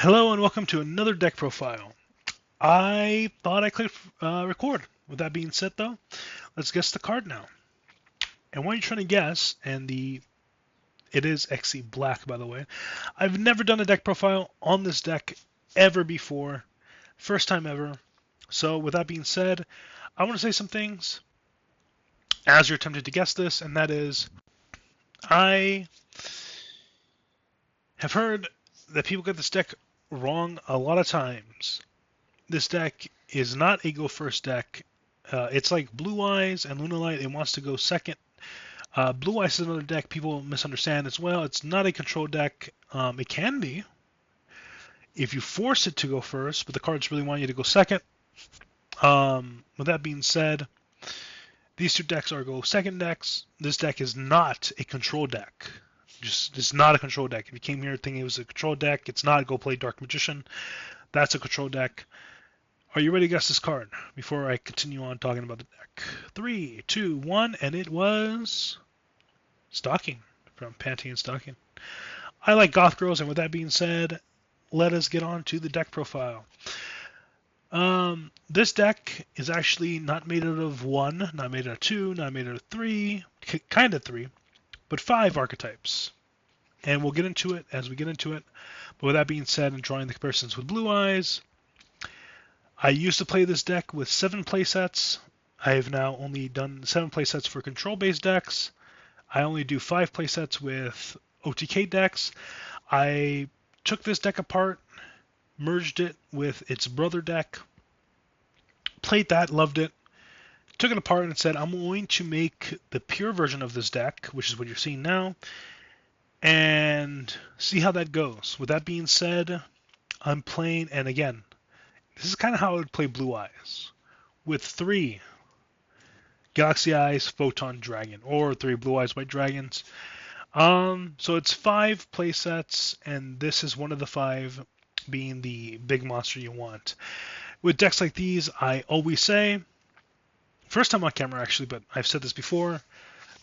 Hello and welcome to another deck profile. I thought I clicked record. With that being said, though, let's guess the card now. And while you're trying to guess, it is XC Black, by the way. I've never done a deck profile on this deck ever before, first time ever. So with that being said, I want to say some things as you're tempted to guess this, and that is, I have heard that people get this deck wrong a lot of times. This deck is not a go first deck. It's like Blue Eyes and Lunalight. It wants to go second. Blue Eyes is another deck people misunderstand as well. It's not a control deck. It can be if you force it to go first, but the cards really want you to go second. With that being said, these two decks are go second decks. This deck is not a control deck. It's not a control deck. If you came here thinking it was a control deck, it's not. Go play Dark Magician. That's a control deck. Are you ready to guess this card before I continue on talking about the deck? 3, 2, 1, and it was Stalking from Pantheon Stalking. I like Goth Girls, and with that being said, let us get on to the deck profile. This deck is actually not made out of 1, not made out of 2, not made out of 3, kind of 3, but 5 archetypes. And we'll get into it as we get into it. But with that being said, and drawing the comparisons with Blue Eyes, I used to play this deck with 7 playsets. I have now only done 7 playsets for control-based decks. I only do 5 playsets with OTK decks. I took this deck apart, merged it with its brother deck, played that, loved it, took it apart and said, I'm going to make the pure version of this deck, which is what you're seeing now, and see how that goes. With that being said, I'm playing, and again, this is kind of how I would play Blue Eyes, with 3 Galaxy Eyes, Photon, Dragon, or 3 Blue Eyes, White Dragons. So it's 5 playsets, and this is one of the 5 being the big monster you want. With decks like these, I always say, first time on camera actually, but I've said this before,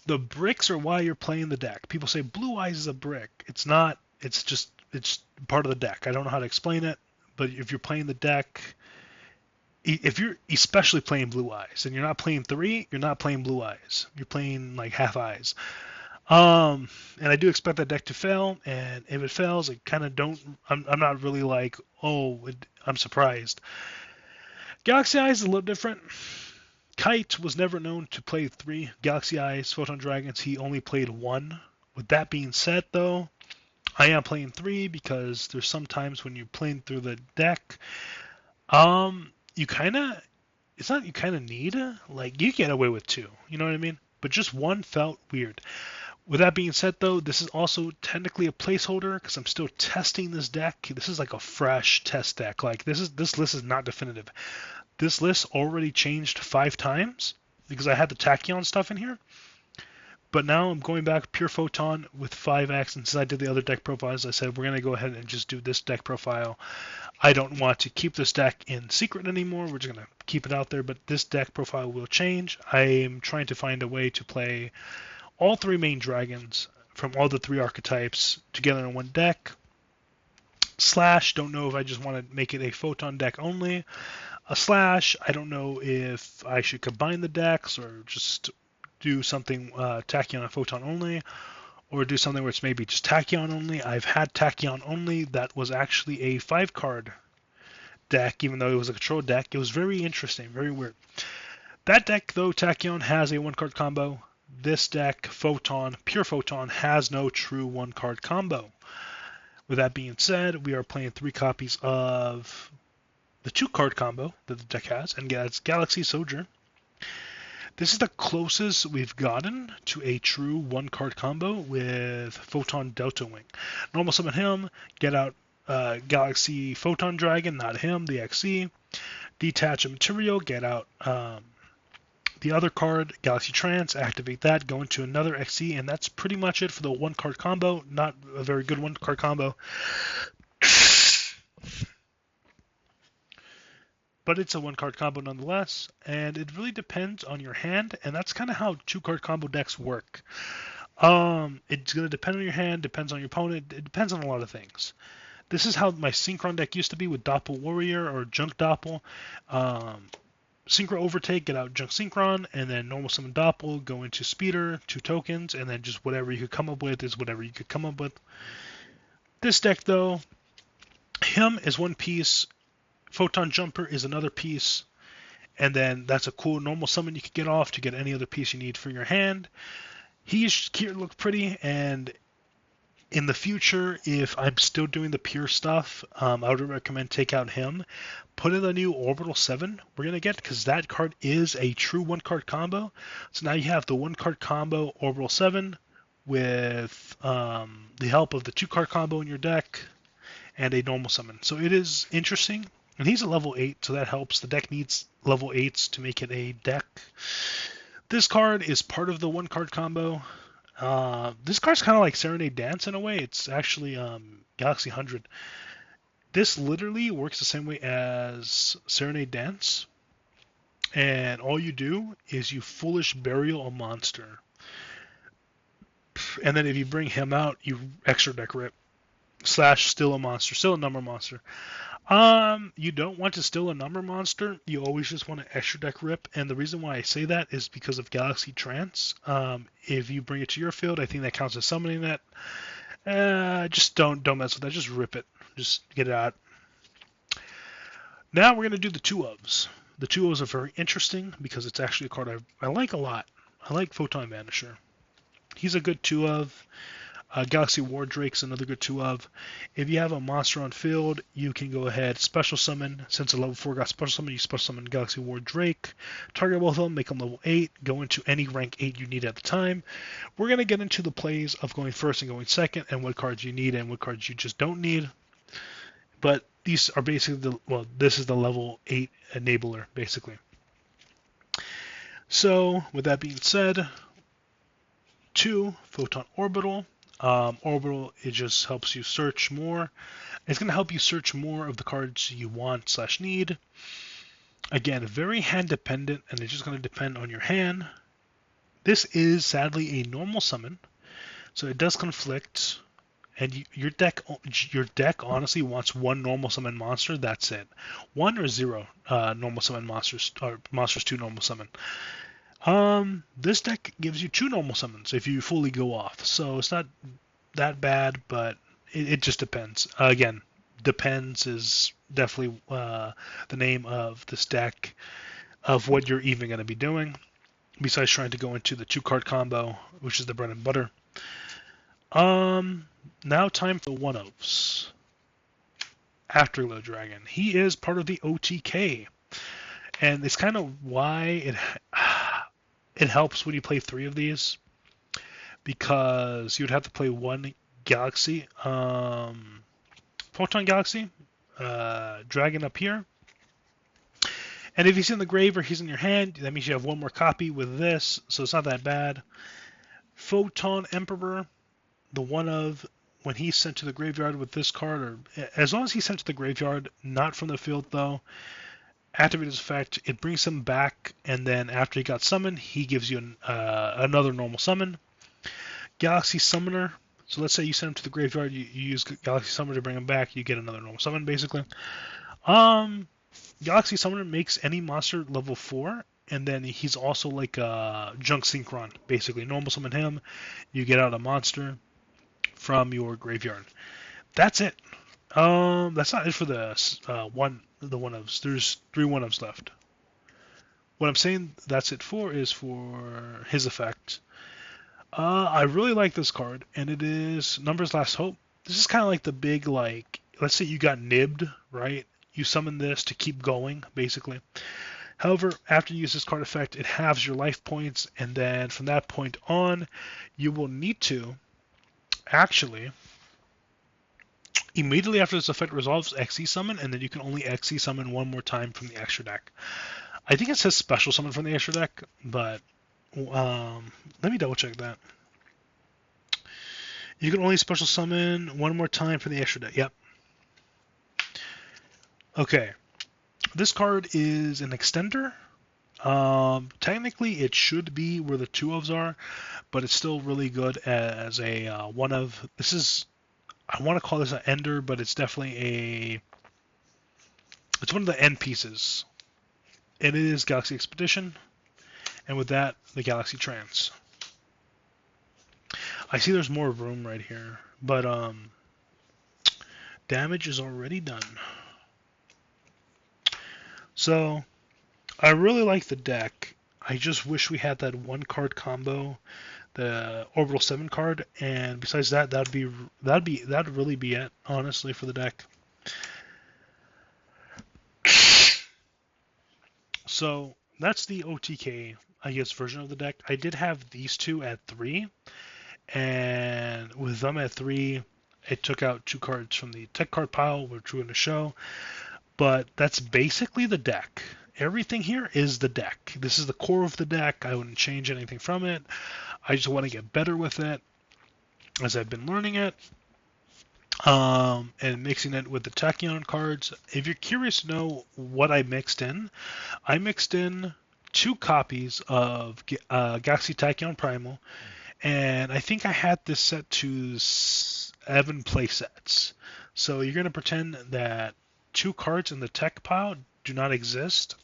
the bricks are why you're playing the deck. People say Blue Eyes is a brick. It's not. It's part of the deck. I don't know how to explain it. But if you're playing the deck, if you're especially playing Blue Eyes and you're not playing 3, you're not playing Blue Eyes. You're playing like half eyes. And I do expect that deck to fail. And if it fails, I kind of don't. I'm not really like, I'm surprised. Galaxy Eyes is a little different. Kite was never known to play 3 Galaxy Eyes, Photon Dragons. He only played 1. With that being said, though, I am playing 3 because there's some times when you're playing through the deck, you kind of need, like, you get away with 2, you know what I mean? But just 1 felt weird. With that being said, though, this is also technically a placeholder because I'm still testing this deck. This is like a fresh test deck. Like, this list is not definitive. This list already changed 5 times because I had the Tachyon stuff in here. But now I'm going back pure Photon with 5x, and since I did the other deck profiles, I said we're going to go ahead and just do this deck profile. I don't want to keep this deck in secret anymore. We're just going to keep it out there, but this deck profile will change. I am trying to find a way to play all 3 main dragons from all the 3 archetypes together in one deck. Slash, don't know if I just want to make it a Photon deck only. A Slash, I don't know if I should combine the decks or just do something Tachyon and Photon only, or do something where it's maybe just Tachyon only. I've had Tachyon only. That was actually a 5-card deck, even though it was a control deck. It was very interesting, very weird. That deck, though, Tachyon has a 1-card combo. This deck, Photon, pure Photon, has no true 1-card combo. With that being said, we are playing 3 copies of the 2-card combo that the deck has, and that's Galaxy Soldier. This is the closest we've gotten to a true 1-card combo with Photon Delta Wing. Normal summon him, get out Galaxy Photon Dragon, not him, the XC. Detach a material, get out the other card, Galaxy Trance, activate that, go into another XC, and that's pretty much it for the 1-card combo. Not a very good 1-card combo. But it's a 1-card combo nonetheless, and it really depends on your hand, and that's kind of how 2-card combo decks work. It's going to depend on your hand, depends on your opponent, it depends on a lot of things. This is how my Synchron deck used to be with Doppel Warrior or Junk Doppel. Synchro Overtake, get out Junk Synchron, and then normal summon Doppel, go into Speeder, 2 tokens, and then just whatever you could come up with is whatever you could come up with. This deck, though, him is one piece, Photon Jumper is another piece, and then that's a cool normal summon you could get off to get any other piece you need for your hand. He's here to look pretty, and in the future, if I'm still doing the pure stuff, I would recommend take out him. Put in the new Orbital 7 we're going to get, because that card is a true 1-card combo. So now you have the 1-card combo Orbital 7 with the help of the 2-card combo in your deck and a normal summon. So it is interesting. And he's a level 8, so that helps. The deck needs level 8s to make it a deck. This card is part of the 1-card combo. This card's kind of like Serenade Dance in a way. It's actually Galaxy 100. This literally works the same way as Serenade Dance. And all you do is you Foolish Burial a monster. And then if you bring him out, you extra deck rip. / still a monster. Still a number monster. You don't want to still a number monster. You always just want to extra deck rip. And the reason why I say that is because of Galaxy Trance. If you bring it to your field, I think that counts as summoning that. Just don't mess with that. Just rip it. Just get it out. Now we're going to do the 2-ofs. The 2-ofs are very interesting because it's actually a card I like a lot. I like Photon Vanisher. He's a good 2-of. Galaxy War Drake's another good 2-of. If you have a monster on field, you can go ahead, special summon. Since a level 4 got special summon, you special summon Galaxy War Drake. Target both of them, make them level 8. Go into any rank 8 you need at the time. We're going to get into the plays of going first and going second, and what cards you need and what cards you just don't need. But these are basically this is the level 8 enabler, basically. So, with that being said, 2, Photon Orbital. Orbital, it just helps you search more. It's going to help you search more of the cards you want / need. Again, very hand dependent, and it's just going to depend on your hand. This is sadly a normal summon, so it does conflict. And your deck honestly wants 1 normal summon monster. That's it. 1 or 0 normal summon monsters, or monsters 2 normal summon. This deck gives you 2 normal summons if you fully go off. So it's not that bad, but it just depends. Again, depends is definitely the name of this deck, of what you're even going to be doing, besides trying to go into the 2-card combo, which is the bread and butter. Now time for the 1-ofs. Afterglow Dragon. He is part of the OTK. And it's kind of why it helps when you play 3 of these, because you'd have to play 1 Galaxy, Photon Galaxy, Dragon up here. And if he's in the grave or he's in your hand, that means you have 1 more copy with this, so it's not that bad. Photon Emperor, the 1-of, when he's sent to the graveyard with this card, or as long as he's sent to the graveyard, not from the field though, activate his effect, it brings him back, and then after he got summoned, he gives you another normal summon. Galaxy Summoner, so let's say you send him to the graveyard, you use Galaxy Summoner to bring him back, you get another normal summon, basically. Galaxy Summoner makes any monster level 4, and then he's also like a Junk Synchron, basically. Normal summon him, you get out a monster from your graveyard. That's it. That's not it for the 1-ofs. There's 3 1-ofs left. What I'm saying that's it for is for his effect. I really like this card, and it is Numbers Last Hope. This is kind of like the big, like, let's say you got nibbed, right? You summon this to keep going, basically. However, after you use this card effect, it halves your life points, and then from that point on, you will need to actually, immediately after this effect resolves, XE summon, and then you can only XE summon 1 more time from the extra deck. I think it says special summon from the extra deck, but let me double check that. You can only special summon 1 more time from the extra deck. Yep. Okay. This card is an extender. Technically, it should be where the 2-ofs are, but it's still really good as a 1-of. This is, I want to call this an ender, but it's definitely it's one of the end pieces. And it is Galaxy Expedition, and with that, the Galaxy Trance. I see there's more room right here, but damage is already done. So, I really like the deck. I just wish we had that one card combo, the Orbital 7 card, and besides that, that'd really be it, honestly, for the deck. So that's the OTK, I guess, version of the deck. I did have these two at 3, and with them at 3, it took out 2 cards from the tech card pile, which we're going to show. But that's basically the deck. Everything here is the deck. This is the core of the deck. I wouldn't change anything from it. I just want to get better with it as I've been learning it. And mixing it with the Tachyon cards. If you're curious to know what I mixed in 2 copies of Galaxy Tachyon Primal, and I think I had this set to 7 playsets. So you're going to pretend that 2 cards in the tech pile do not exist.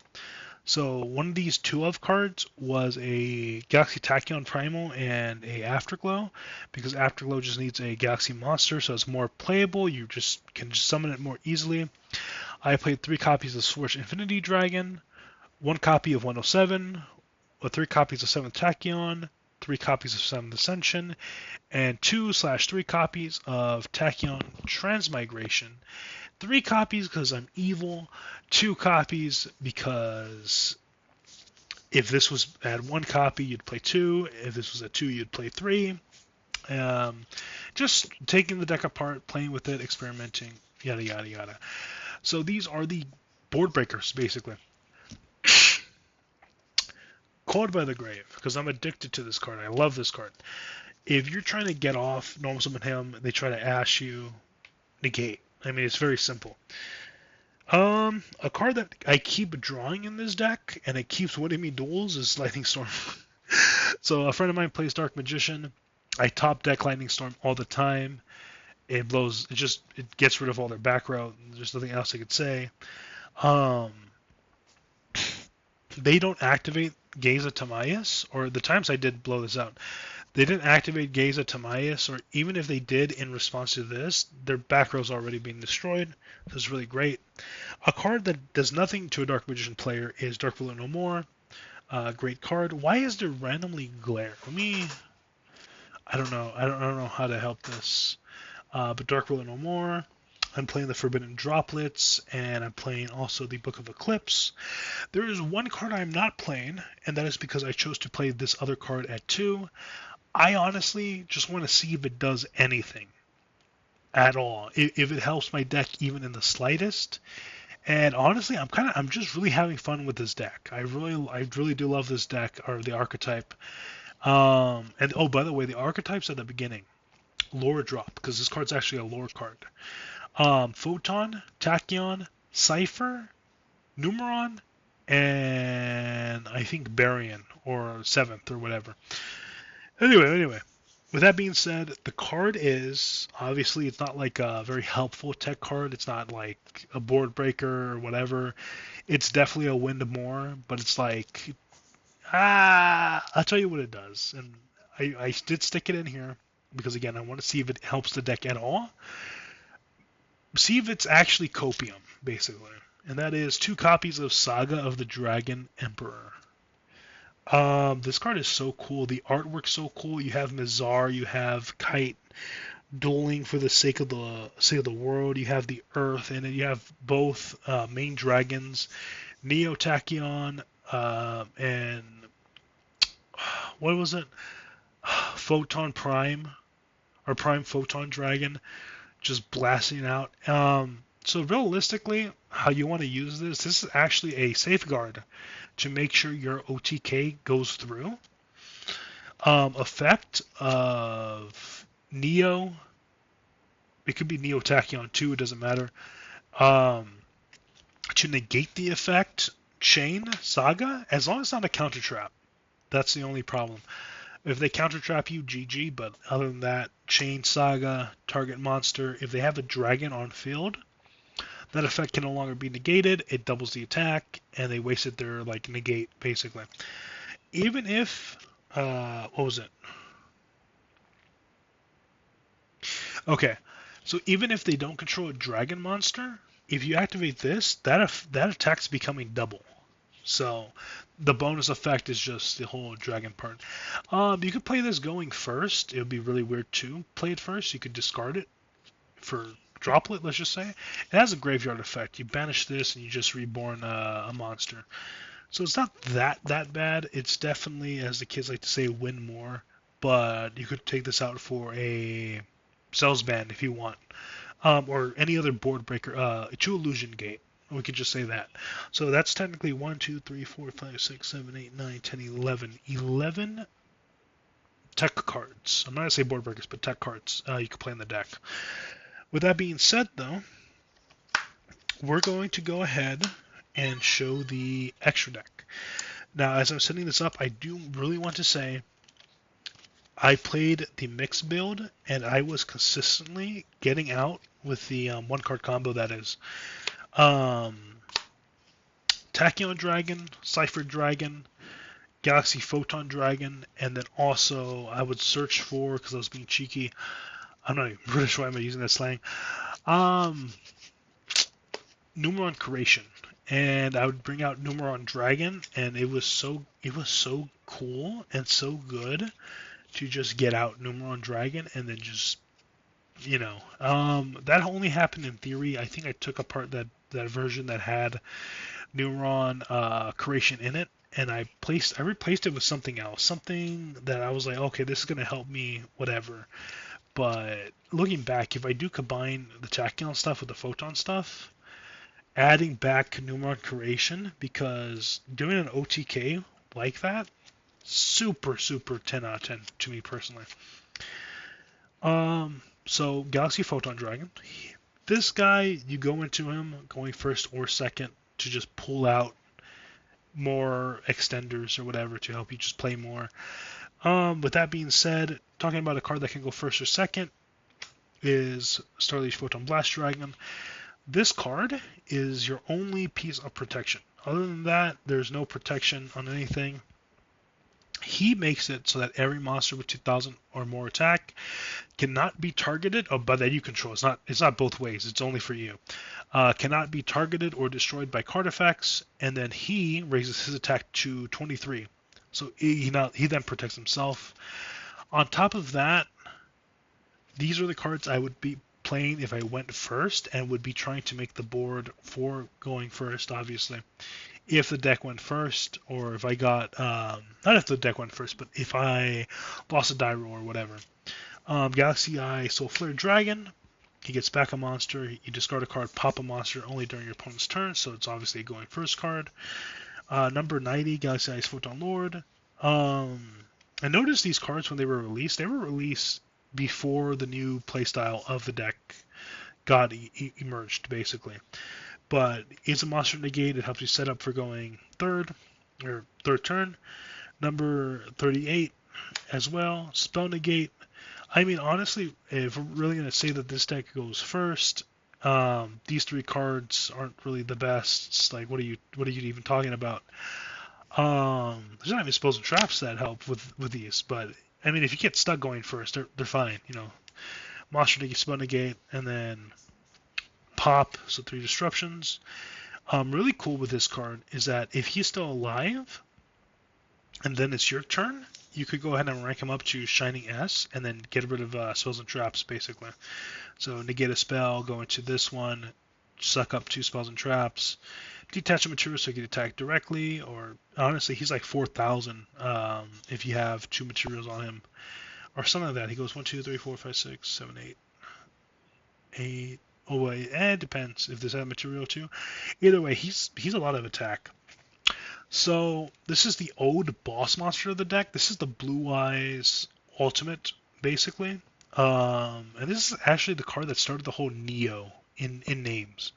So one of these 2 of cards was a Galaxy Tachyon Primal and a Afterglow, because Afterglow just needs a Galaxy monster, so it's more playable. You can summon it more easily. I played 3 copies of Swish Infinity Dragon, 1 copy of 107, 3 copies of 7th Tachyon, 3 copies of 7th Ascension, and 2/3 copies of Tachyon Transmigration. 3 copies because I'm evil, 2 copies because if this was at 1 copy, you'd play 2. If this was at 2, you'd play 3. Just taking the deck apart, playing with it, experimenting, yada, yada, yada. So these are the board breakers, basically. Called by the Grave, because I'm addicted to this card. I love this card. If you're trying to get off normal summon him, they try to ash you, negate. I mean, it's very simple. A card that I keep drawing in this deck, and it keeps winning me duels, is Lightning Storm. So a friend of mine plays Dark Magician. I top deck Lightning Storm all the time. It gets rid of all their back row. There's nothing else I could say. They don't activate Gaza Timaeus, or the times I did blow this out, they didn't activate Gaza Timaeus, or even if they did in response to this, their back row's already being destroyed. So it's really great. A card that does nothing to a Dark Magician player is Dark Ruler No More. Great card. Why is there randomly glare? I don't know. I don't know how to help this. But Dark Ruler No More. I'm playing the Forbidden Droplets, and I'm playing also the Book of Eclipse. There is one card I'm not playing, and that is because I chose to play this other card at 2. I honestly just want to see if it does anything at all, if it helps my deck even in the slightest. And honestly, I'm just really having fun with this deck. I really do love this deck, or the archetype. And oh, by the way, the archetypes at the beginning, lore drop, because this card's actually a lore card. Photon, Tachyon, Cypher, Numeron, and I think Barian, or 7th, or whatever. Anyway, with that being said, the card is, obviously, it's not like a very helpful tech card. It's not like a board breaker or whatever. It's definitely a win to more, but it's like, I'll tell you what it does. And I did stick it in here because, again, I want to see if it helps the deck at all. See if it's actually copium, basically. And that is 2 copies of Saga of the Dragon Emperor. This card is so cool. The artwork's so cool. You have Mizar, you have Kite dueling for the sake of the world. You have the Earth, and then you have both main dragons, Neo Tachyon, and what was it? Photon Prime, or Prime Photon Dragon, just blasting out. So realistically, how you want to use this is actually a safeguard to make sure your OTK goes through. Effect of Neo, it could be Neo Tachyon 2, it doesn't matter. To negate the effect, Chain Saga, as long as it's not a counter trap. That's the only problem. If they counter trap you, GG. But other than that, Chain Saga, target monster. If they have a dragon on field, that effect can no longer be negated. It doubles the attack, and they wasted their like negate basically. Even if what was it? Okay, so even if they don't control a dragon monster, if you activate this, that attack's becoming double. So the bonus effect is just the whole dragon part. You could play this going first. It would be really weird to play it first. You could discard it for droplet, let's just say. It has a graveyard effect. You banish this and you just reborn a monster. So it's not that bad. It's definitely, as the kids like to say, win more. But you could take this out for a Cells Band if you want, or any other board breaker. True Illusion Gate. We could just say that. So that's technically 1, 2, 3, 4, 5, 6, 7, 8, 9, 10, 11. 11 tech cards. I'm not going to say board breakers, but tech cards you can play in the deck. With that being said, though, we're going to go ahead and show the extra deck. Now, as I'm setting this up, I do really want to say I played the mixed build, and I was consistently getting out with the one-card combo, that is. Tachyon Dragon, Cipher Dragon, Galaxy Photon Dragon, and then also I would search for, because I was being cheeky, I'm not even pretty sure why I'm using that slang, Numeron Curation. And I would bring out Numeron Dragon, and it was so cool and so good to just get out Numeron Dragon and then just, that only happened in theory. I think I took apart that version that had Numeron Curation in it, and I replaced it with something else, something that I was like, okay, this is gonna help me, whatever. But looking back, if I do combine the Tachyon stuff with the Photon stuff, adding back Numeron Curation, because doing an OTK like that, super 10 out of 10 to me personally. So Galaxy Photon Dragon. This guy, you go into him going first or second to just pull out more extenders or whatever to help you just play more. With that being said, talking about a card that can go first or second is Starleaf Photon Blast Dragon. This card is your only piece of protection. Other than that, there's no protection on anything. He makes it so that every monster with 2,000 or more attack cannot be targeted, but that you control. It's not both ways. It's only for you. Cannot be targeted or destroyed by card effects, and then he raises his attack to 23. So he then protects himself. On top of that, these are the cards I would be playing if I went first and would be trying to make the board for going first, obviously. If the deck went first, or if I got, not if the deck went first, but if I lost a die roll or whatever. Galaxy Eye Soul Flare Dragon. He gets back a monster. You discard a card, pop a monster only during your opponent's turn, so it's obviously a going first card. Number 90, Galaxy Eye Photon Lord. I noticed these cards when they were released before the new playstyle of the deck got emerged, basically. But it's a monster negate. It helps you set up for going third turn. Number 38 as well. Spell negate. I mean, honestly, if we're really going to say that this deck goes first, these three cards aren't really the best. It's like, what are you even talking about? There's not even spells and traps that help with these, but I mean, if you get stuck going first, they're fine. Monster negate, spell negate, and then pop, so 3 disruptions. Really cool with this card is that if he's still alive, and then it's your turn, you could go ahead and rank him up to Shining S, and then get rid of spells and traps, basically. So negate a spell, go into this one, suck up 2 spells and traps, detach a material so you can attack directly, or honestly, he's like 4,000 if you have 2 materials on him, or something like that. He goes 1, 2, 3, 4, 5, 6, 7, 8. Oh, wait, it depends if there's a material too. Either way, he's a lot of attack. So this is the old boss monster of the deck. This is the Blue Eyes Ultimate, basically. And this is actually the card that started the whole Neo in names.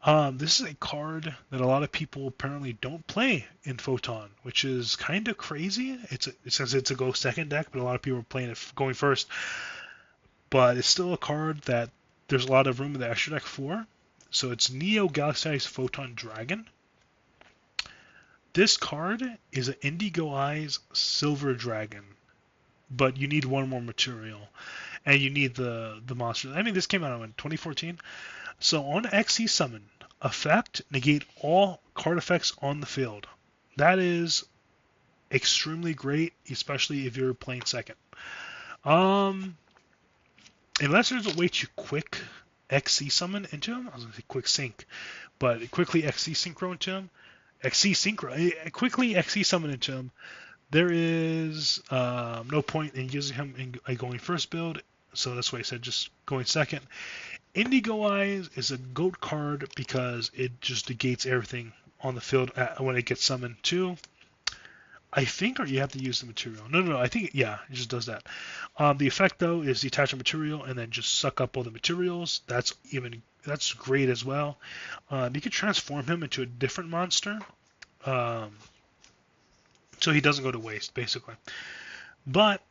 This is a card that a lot of people apparently don't play in Photon, which is kind of crazy. It says it's a go second deck, but a lot of people are playing it going first. But it's still a card that there's a lot of room in the extra deck for. So it's Neo Galaxy Photon Dragon. This card is an Indigo Eyes Silver Dragon, but you need one more material, and you need the monster. I mean, this came out in 2014. So on XE Summon, effect, negate all card effects on the field. That is extremely great, especially if you're playing second. Unless there's a way to quick XE Summon into him, I was going to say quick sync, but quickly XE Synchro into him, quickly XE Summon into him, there is no point in using him in a going first build, so that's why I said just going second. Indigo Eyes is a GOAT card because it just negates everything on the field when it gets summoned too. I think, or you have to use the material. No, I think, yeah, it just does that. The effect, though, is detach a material and then just suck up all the materials. That's great as well. You can transform him into a different monster, so he doesn't go to waste, basically. But,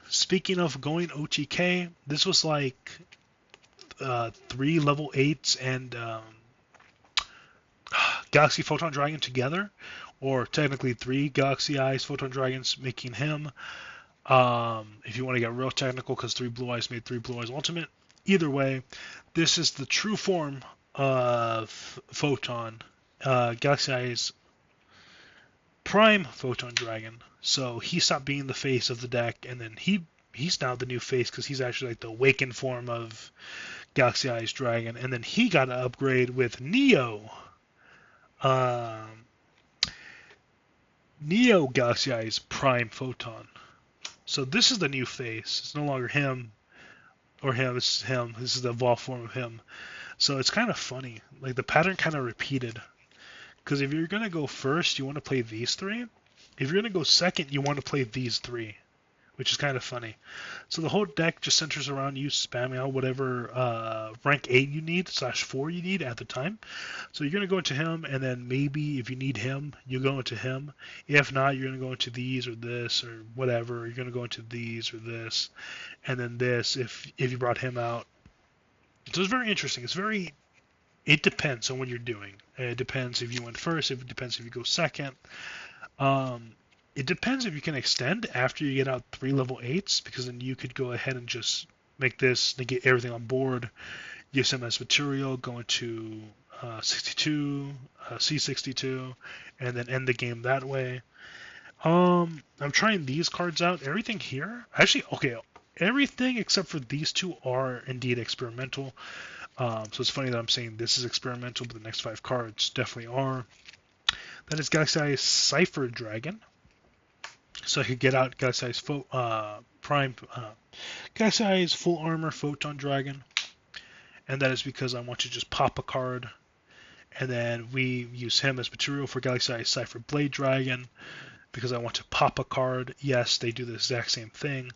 speaking of going OTK, this was like 3 level 8s and Galaxy Photon Dragon together, or technically 3 Galaxy Eyes Photon Dragons making him. If you want to get real technical, because 3 Blue Eyes made 3 Blue Eyes Ultimate. Either way, this is the true form of Photon. Galaxy Eyes Prime Photon Dragon. So he stopped being the face of the deck, and then he's now the new face because he's actually like the awakened form of Galaxy Eyes Dragon. And then he got an upgrade with Neo. Neo Galaxy Eyes Prime Photon. So this is the new face. It's no longer him or him. This is him. This is the evolved form of him. So it's kind of funny. Like the pattern kind of repeated. Because if you're going to go first, you want to play these 3. If you're going to go second, you want to play these 3. Which is kind of funny. So the whole deck just centers around you spamming out whatever rank 8 you need, /4 you need at the time. So you're going to go into him, and then maybe if you need him, you go into him. If not, you're going to go into these or this or whatever. You're going to go into these or this, and then this if you brought him out. So it's very interesting. It depends on what you're doing. It depends if you went first. It depends if you go second. It depends if you can extend after you get out 3 level 8s, because then you could go ahead and just make this, negate everything on board, use him as material, go into 62, C62, and then end the game that way. I'm trying these cards out. Everything here, actually, okay, everything except for these 2 are indeed experimental. So it's funny that I'm saying this is experimental, but the next 5 cards definitely are. That is Galaxy Eyes Cypher Dragon. So I could get out Galaxy Eyes Prime, Galaxy Eyes Full Armor Photon Dragon, and that is because I want to just pop a card, and then we use him as material for Galaxy Eyes Cypher Blade Dragon, because I want to pop a card. Yes, they do the exact same thing.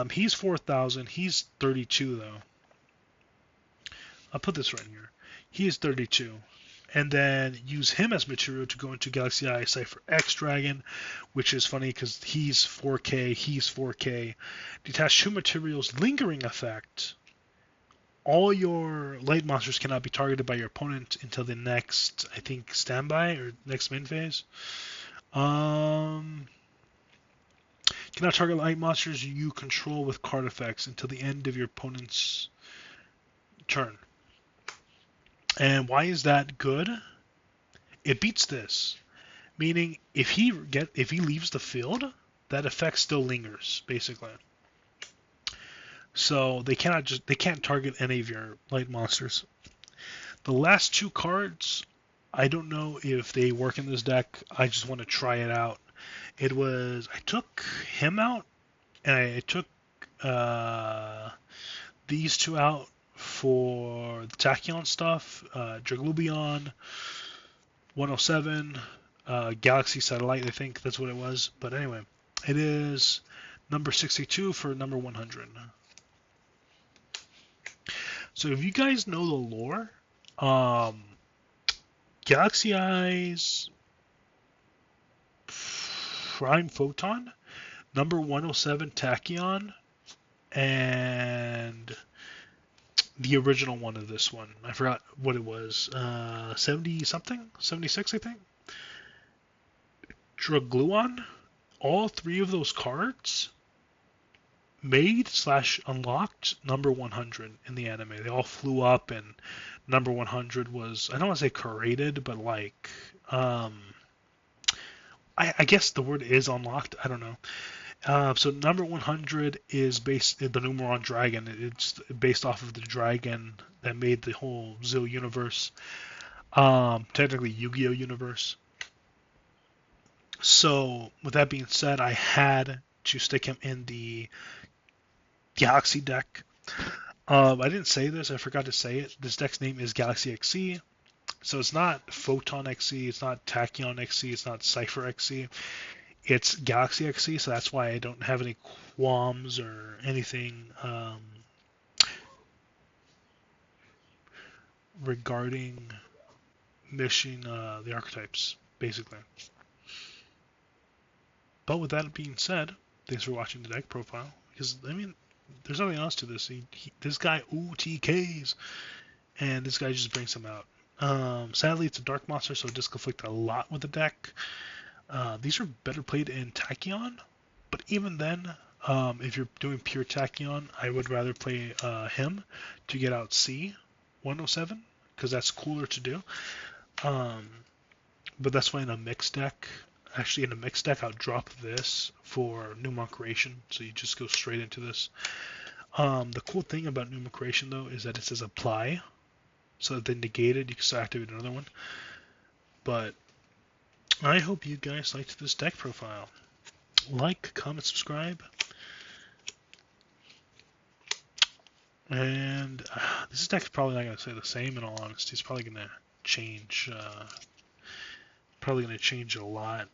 He's 4,000. He's 32 though. I'll put this right here. He is 32. And then use him as material to go into Galaxy Eyes Cypher X Dragon, which is funny because he's 4K, he's 4K. Detach 2 materials, lingering effect. All your light monsters cannot be targeted by your opponent until the next, I think, standby or next main phase. Cannot target light monsters you control with card effects until the end of your opponent's turn. And why is that good? It beats this, meaning if he leaves the field, that effect still lingers basically. So they can't target any of your light monsters. The last 2 cards, I don't know if they work in this deck. I just want to try it out. I took him out, and I took these 2 out for the Tachyon stuff, Draglubion, 107, Galaxy Satellite, I think that's what it was. But anyway, it is number 62 for number 100. So if you guys know the lore, Galaxy Eyes Prime Photon, number 107 Tachyon, and the original one of this one. I forgot what it was. 70 something? 76, I think? Dragluon. All three of those cards made slash unlocked number 100 in the anime. They all flew up, and number 100 was, I don't want to say curated, but like, I guess the word is unlocked. I don't know. So number 100 is based the Numeron Dragon. It's based off of the dragon that made the whole Zill universe. Technically Yu-Gi-Oh universe. So with that being said, I had to stick him in the Galaxy deck. I didn't say this. I forgot to say it. This deck's name is Galaxy XC. So it's not Photon XC. It's not Tachyon XC. It's not Cypher XC. It's Galaxy XC, so that's why I don't have any qualms or anything regarding mishing the archetypes, basically. But with that being said, thanks for watching the deck profile. Because, I mean, there's nothing else to this. This guy OTKs, and this guy just brings him out. Sadly, it's a dark monster, so it does conflict a lot with the deck. These are better played in Tachyon, but even then, if you're doing pure Tachyon, I would rather play him to get out C 107, because that's cooler to do. But that's why in a mixed deck, actually in a mixed deck, I'll drop this for Numeron Creation, so you just go straight into this. The cool thing about Numeron Creation, though, is that it says apply, so if they negate it, you can still activate another one. But I hope you guys liked this deck profile. Like, comment, subscribe. And this deck's probably not going to stay the same, in all honesty. It's probably going to change. Probably going to change a lot.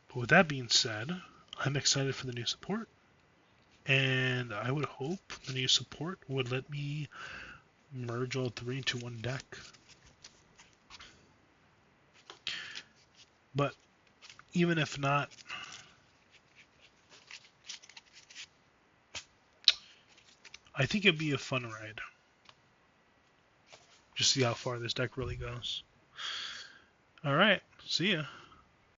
But with that being said, I'm excited for the new support. And I would hope the new support would let me merge all three into one deck. But even if not, I think it'd be a fun ride. Just see how far this deck really goes. Alright, see ya.